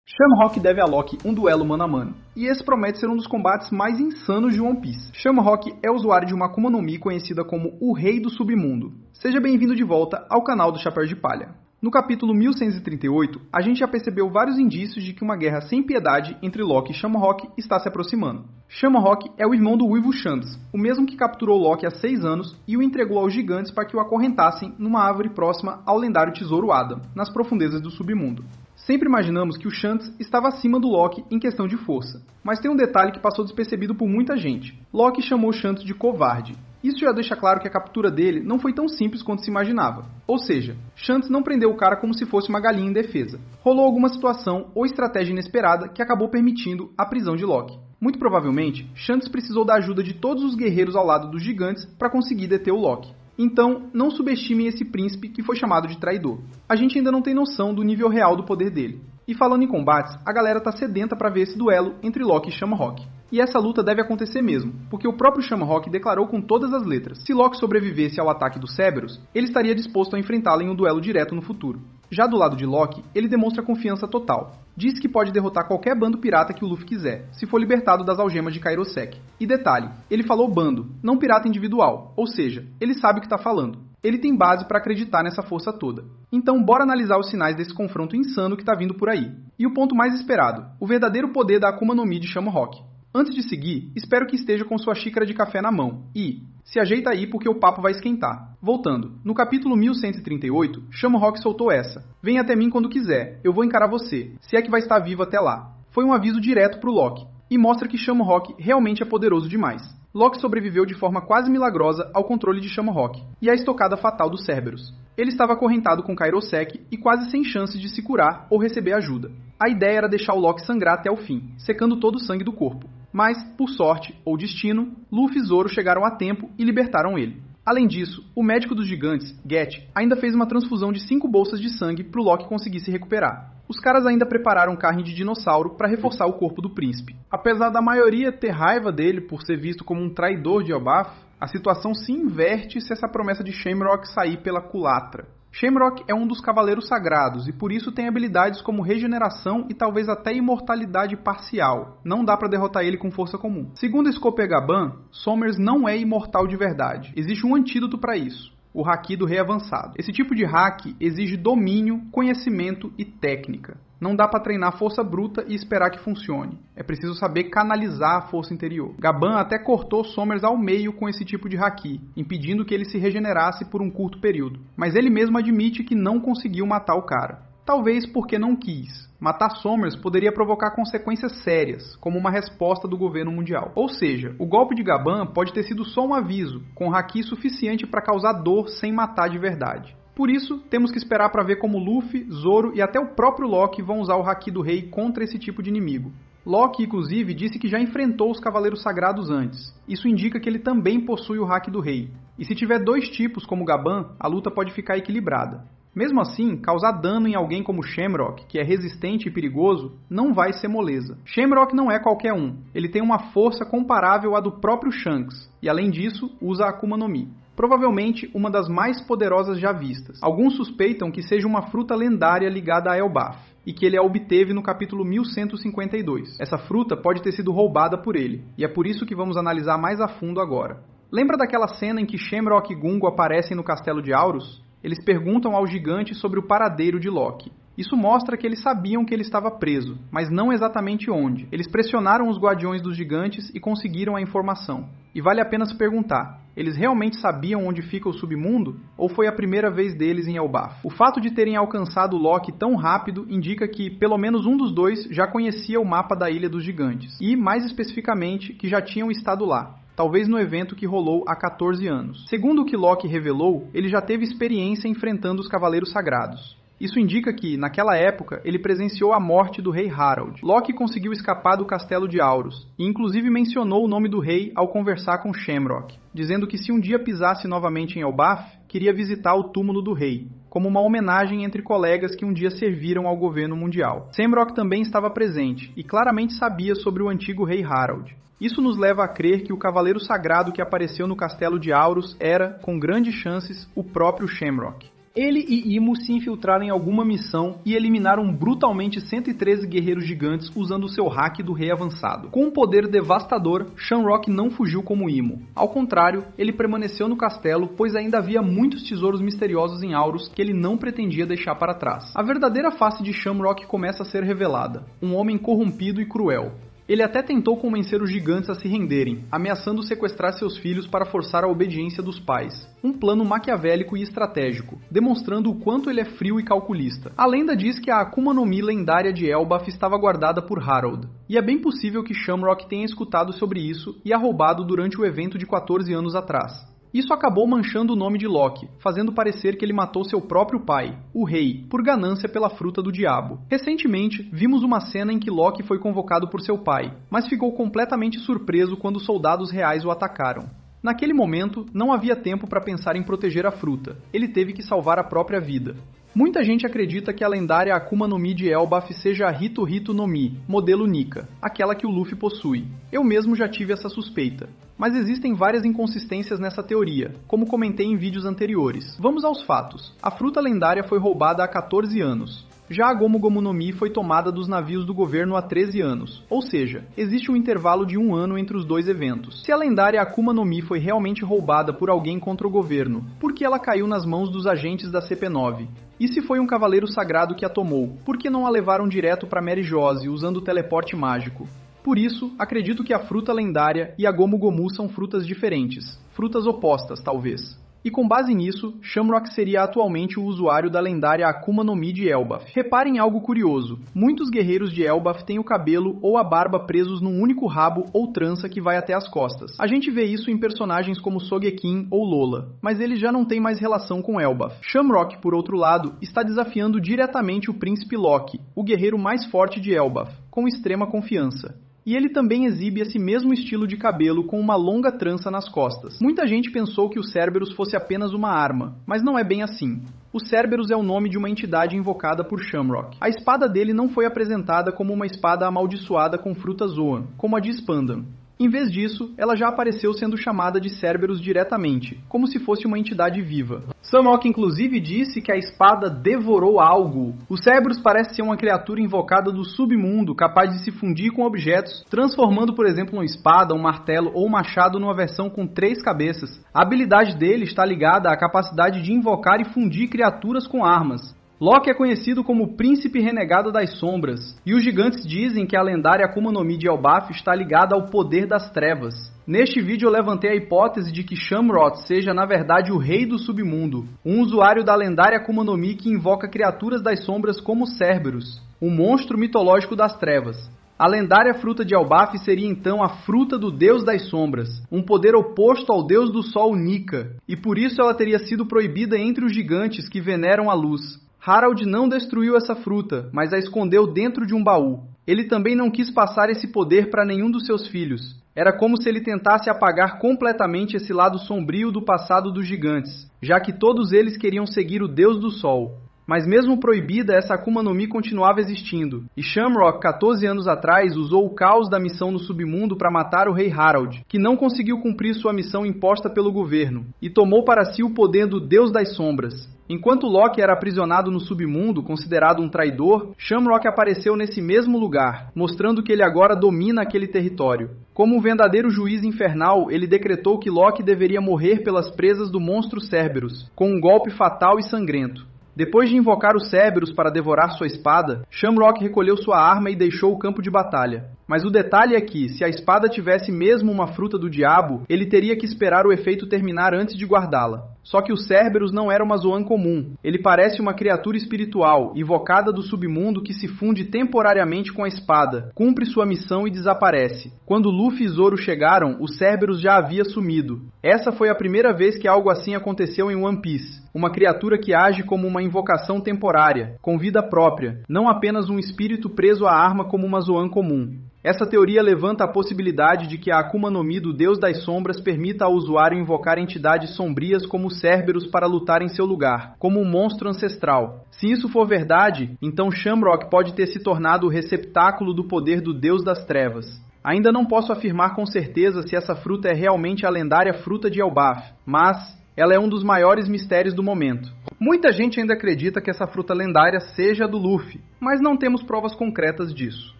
Shamrock deve a Loki um duelo mano a mano, e esse promete ser um dos combates mais insanos de One Piece. Shamrock é usuário de uma Akuma no Mi conhecida como o Rei do Submundo. Seja bem-vindo de volta ao canal do Chapéu de Palha. No capítulo 1138, a gente já percebeu vários indícios de que uma guerra sem piedade entre Loki e Shamrock está se aproximando. Shamrock é o irmão do Uivo Shanks, o mesmo que capturou Loki há 6 anos e o entregou aos gigantes para que o acorrentassem numa árvore próxima ao lendário tesouro Adam, nas profundezas do submundo. Sempre imaginamos que o Shanks estava acima do Loki em questão de força, mas tem um detalhe que passou despercebido por muita gente. Loki chamou Shanks de covarde. Isso já deixa claro que a captura dele não foi tão simples quanto se imaginava. Ou seja, Shanks não prendeu o cara como se fosse uma galinha indefesa. Rolou alguma situação ou estratégia inesperada que acabou permitindo a prisão de Loki. Muito provavelmente, Shanks precisou da ajuda de todos os guerreiros ao lado dos gigantes para conseguir deter o Loki. Então, não subestimem esse príncipe que foi chamado de traidor. A gente ainda não tem noção do nível real do poder dele. E falando em combates, a galera tá sedenta para ver esse duelo entre Loki e Shamrock. E essa luta deve acontecer mesmo, porque o próprio Shamrock declarou com todas as letras. Se Loki sobrevivesse ao ataque dos Cerberus, ele estaria disposto a enfrentá-lo em um duelo direto no futuro. Já do lado de Loki, ele demonstra confiança total. Diz que pode derrotar qualquer bando pirata que o Luffy quiser, se for libertado das algemas de Kairosek. E detalhe, ele falou bando, não pirata individual, ou seja, ele sabe o que está falando. Ele tem base para acreditar nessa força toda. Então bora analisar os sinais desse confronto insano que está vindo por aí. E o ponto mais esperado, o verdadeiro poder da Akuma no Mi de Shamrock. Antes de seguir, espero que esteja com sua xícara de café na mão. E se ajeita aí porque o papo vai esquentar. Voltando, no capítulo 1138, Shamrock soltou essa. Vem até mim quando quiser, eu vou encarar você, se é que vai estar vivo até lá. Foi um aviso direto pro Loki, e mostra que Shamrock realmente é poderoso demais. Loki sobreviveu de forma quase milagrosa ao controle de Shamrock, e à estocada fatal dos Cerberus. Ele estava acorrentado com Kairosek e quase sem chances de se curar ou receber ajuda. A ideia era deixar o Loki sangrar até o fim, secando todo o sangue do corpo. Mas, por sorte ou destino, Luffy e Zoro chegaram a tempo e libertaram ele. Além disso, o médico dos gigantes, Gat, ainda fez uma transfusão de 5 bolsas de sangue para o Loki conseguir se recuperar. Os caras ainda prepararam carne de dinossauro para reforçar o corpo do príncipe. Apesar da maioria ter raiva dele por ser visto como um traidor de Elbaf, a situação se inverte se essa promessa de Shamrock sair pela culatra. Shamrock é um dos cavaleiros sagrados e por isso tem habilidades como regeneração e talvez até imortalidade parcial. Não dá pra derrotar ele com força comum. Segundo Scope Gaban, Somers não é imortal de verdade. Existe um antídoto para isso. O Haki do Rei Avançado. Esse tipo de Haki exige domínio, conhecimento e técnica. Não dá para treinar força bruta e esperar que funcione. É preciso saber canalizar a força interior. Gaban até cortou Somers ao meio com esse tipo de Haki, impedindo que ele se regenerasse por um curto período. Mas ele mesmo admite que não conseguiu matar o cara. Talvez porque não quis. Matar Somers poderia provocar consequências sérias, como uma resposta do governo mundial. Ou seja, o golpe de Gaban pode ter sido só um aviso, com haki suficiente para causar dor sem matar de verdade. Por isso, temos que esperar para ver como Luffy, Zoro e até o próprio Loki vão usar o haki do rei contra esse tipo de inimigo. Loki, inclusive, disse que já enfrentou os Cavaleiros Sagrados antes. Isso indica que ele também possui o haki do rei. E se tiver 2 tipos como Gaban, a luta pode ficar equilibrada. Mesmo assim, causar dano em alguém como Shamrock, que é resistente e perigoso, não vai ser moleza. Shamrock não é qualquer um. Ele tem uma força comparável à do próprio Shanks, e além disso, usa a Akuma no Mi. Provavelmente uma das mais poderosas já vistas. Alguns suspeitam que seja uma fruta lendária ligada a Elbaf, e que ele a obteve no capítulo 1152. Essa fruta pode ter sido roubada por ele, e é por isso que vamos analisar mais a fundo agora. Lembra daquela cena em que Shamrock e Gungo aparecem no castelo de Aurus? Eles perguntam ao gigante sobre o paradeiro de Loki. Isso mostra que eles sabiam que ele estava preso, mas não exatamente onde. Eles pressionaram os guardiões dos gigantes e conseguiram a informação. E vale a pena se perguntar, eles realmente sabiam onde fica o submundo? Ou foi a primeira vez deles em Elbaf? O fato de terem alcançado Loki tão rápido indica que pelo menos um dos dois já conhecia o mapa da Ilha dos Gigantes. E, mais especificamente, que já tinham estado lá. Talvez no evento que rolou há 14 anos. Segundo o que Loki revelou, ele já teve experiência enfrentando os Cavaleiros Sagrados. Isso indica que, naquela época, ele presenciou a morte do rei Harald. Loki conseguiu escapar do castelo de Aurus, e inclusive mencionou o nome do rei ao conversar com Shamrock, dizendo que se um dia pisasse novamente em Elbaf, queria visitar o túmulo do rei, como uma homenagem entre colegas que um dia serviram ao governo mundial. Shamrock também estava presente, e claramente sabia sobre o antigo rei Harald. Isso nos leva a crer que o cavaleiro sagrado que apareceu no castelo de Aurus era, com grandes chances, o próprio Shamrock. Ele e Imo se infiltraram em alguma missão e eliminaram brutalmente 113 guerreiros gigantes usando o seu hack do Rei Avançado. Com um poder devastador, Shamrock não fugiu como Imo. Ao contrário, ele permaneceu no castelo, pois ainda havia muitos tesouros misteriosos em Aurus que ele não pretendia deixar para trás. A verdadeira face de Shamrock começa a ser revelada: um homem corrompido e cruel. Ele até tentou convencer os gigantes a se renderem, ameaçando sequestrar seus filhos para forçar a obediência dos pais. Um plano maquiavélico e estratégico, demonstrando o quanto ele é frio e calculista. A lenda diz que a Akuma no Mi lendária de Elbaf estava guardada por Harald, e é bem possível que Shamrock tenha escutado sobre isso e a roubado durante o evento de 14 anos atrás. Isso acabou manchando o nome de Loki, fazendo parecer que ele matou seu próprio pai, o rei, por ganância pela fruta do diabo. Recentemente, vimos uma cena em que Loki foi convocado por seu pai, mas ficou completamente surpreso quando soldados reais o atacaram. Naquele momento, não havia tempo para pensar em proteger a fruta. Ele teve que salvar a própria vida. Muita gente acredita que a lendária Akuma no Mi de Elbaf seja a Hito Hito no Mi, modelo Nika, aquela que o Luffy possui. Eu mesmo já tive essa suspeita. Mas existem várias inconsistências nessa teoria, como comentei em vídeos anteriores. Vamos aos fatos. A fruta lendária foi roubada há 14 anos. Já a Gomu Gomu no Mi foi tomada dos navios do governo há 13 anos, ou seja, existe um intervalo de 1 ano entre os dois eventos. Se a lendária Akuma no Mi foi realmente roubada por alguém contra o governo, por que ela caiu nas mãos dos agentes da CP9? E se foi um cavaleiro sagrado que a tomou, por que não a levaram direto para Mary Jose usando o teleporte mágico? Por isso, acredito que a fruta lendária e a Gomu Gomu são frutas diferentes, frutas opostas, talvez. E com base nisso, Shamrock seria atualmente o usuário da lendária Akuma no Mi de Elbaf. Reparem algo curioso, muitos guerreiros de Elbaf têm o cabelo ou a barba presos num único rabo ou trança que vai até as costas. A gente vê isso em personagens como Sogeking ou Lola, mas eles já não têm mais relação com Elbaf. Shamrock, por outro lado, está desafiando diretamente o príncipe Loki, o guerreiro mais forte de Elbaf, com extrema confiança. E ele também exibe esse mesmo estilo de cabelo com uma longa trança nas costas. Muita gente pensou que o Cerberus fosse apenas uma arma, mas não é bem assim. O Cerberus é o nome de uma entidade invocada por Shamrock. A espada dele não foi apresentada como uma espada amaldiçoada com fruta Zoan, como a de Spandam. Em vez disso, ela já apareceu sendo chamada de Cerberus diretamente, como se fosse uma entidade viva. Shamrock inclusive disse que a espada devorou algo. O Cerberus parece ser uma criatura invocada do submundo, capaz de se fundir com objetos, transformando, por exemplo, uma espada, um martelo ou um machado numa versão com 3 cabeças. A habilidade dele está ligada à capacidade de invocar e fundir criaturas com armas. Loki é conhecido como o Príncipe Renegado das Sombras, e os gigantes dizem que a lendária Akuma no Mi de Elbaf está ligada ao poder das trevas. Neste vídeo eu levantei a hipótese de que Shamrock seja na verdade o rei do submundo, um usuário da lendária Akuma no Mi que invoca criaturas das sombras como Cerberus, o monstro mitológico das trevas. A lendária fruta de Elbaf seria então a fruta do deus das sombras, um poder oposto ao deus do sol Nika, e por isso ela teria sido proibida entre os gigantes que veneram a luz. Harald não destruiu essa fruta, mas a escondeu dentro de um baú. Ele também não quis passar esse poder para nenhum dos seus filhos. Era como se ele tentasse apagar completamente esse lado sombrio do passado dos gigantes, já que todos eles queriam seguir o Deus do Sol. Mas mesmo proibida, essa Akuma no Mi continuava existindo, e Shamrock, 14 anos atrás, usou o caos da missão no submundo para matar o rei Harald, que não conseguiu cumprir sua missão imposta pelo governo, e tomou para si o poder do Deus das Sombras. Enquanto Loki era aprisionado no submundo, considerado um traidor, Shamrock apareceu nesse mesmo lugar, mostrando que ele agora domina aquele território. Como um verdadeiro juiz infernal, ele decretou que Loki deveria morrer pelas presas do monstro Cerberus, com um golpe fatal e sangrento. Depois de invocar o Cerberus para devorar sua espada, Shamrock recolheu sua arma e deixou o campo de batalha. Mas o detalhe é que, se a espada tivesse mesmo uma fruta do diabo, ele teria que esperar o efeito terminar antes de guardá-la. Só que o Cerberus não era uma Zoan comum. Ele parece uma criatura espiritual, invocada do submundo que se funde temporariamente com a espada, cumpre sua missão e desaparece. Quando Luffy e Zoro chegaram, o Cerberus já havia sumido. Essa foi a primeira vez que algo assim aconteceu em One Piece. Uma criatura que age como uma invocação temporária, com vida própria, não apenas um espírito preso à arma como uma Zoan comum. Essa teoria levanta a possibilidade de que a Akuma no Mi do Deus das Sombras permita ao usuário invocar entidades sombrias como Cerberus para lutar em seu lugar, como um monstro ancestral. Se isso for verdade, então Shamrock pode ter se tornado o receptáculo do poder do Deus das Trevas. Ainda não posso afirmar com certeza se essa fruta é realmente a lendária fruta de Elbaf, mas ela é um dos maiores mistérios do momento. Muita gente ainda acredita que essa fruta lendária seja a do Luffy, mas não temos provas concretas disso.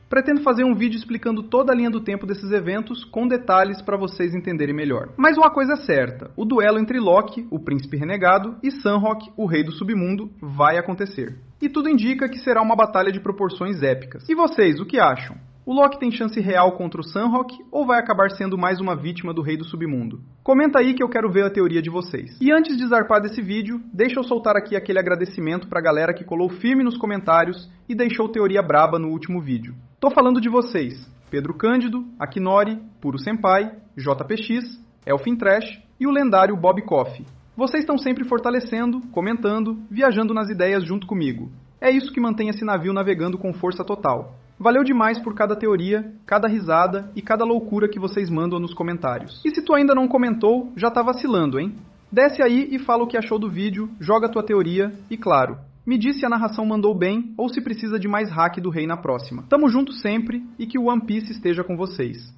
Pretendo fazer um vídeo explicando toda a linha do tempo desses eventos com detalhes para vocês entenderem melhor. Mas uma coisa é certa, o duelo entre Loki, o príncipe renegado, e Sanhok, o rei do submundo, vai acontecer. E tudo indica que será uma batalha de proporções épicas. E vocês, o que acham? O Loki tem chance real contra o Sanhok ou vai acabar sendo mais uma vítima do Rei do Submundo? Comenta aí que eu quero ver a teoria de vocês. E antes de zarpar desse vídeo, deixa eu soltar aqui aquele agradecimento pra galera que colou firme nos comentários e deixou teoria braba no último vídeo. Tô falando de vocês, Pedro Cândido, Akinori, Puro Senpai, JPX, Elfin Trash e o lendário Bob Coffee. Vocês estão sempre fortalecendo, comentando, viajando nas ideias junto comigo. É isso que mantém esse navio navegando com força total. Valeu demais por cada teoria, cada risada e cada loucura que vocês mandam nos comentários. E se tu ainda não comentou, já tá vacilando, hein? Desce aí e fala o que achou do vídeo, joga tua teoria e, claro, me diz se a narração mandou bem ou se precisa de mais hack do rei na próxima. Tamo junto sempre e que o One Piece esteja com vocês.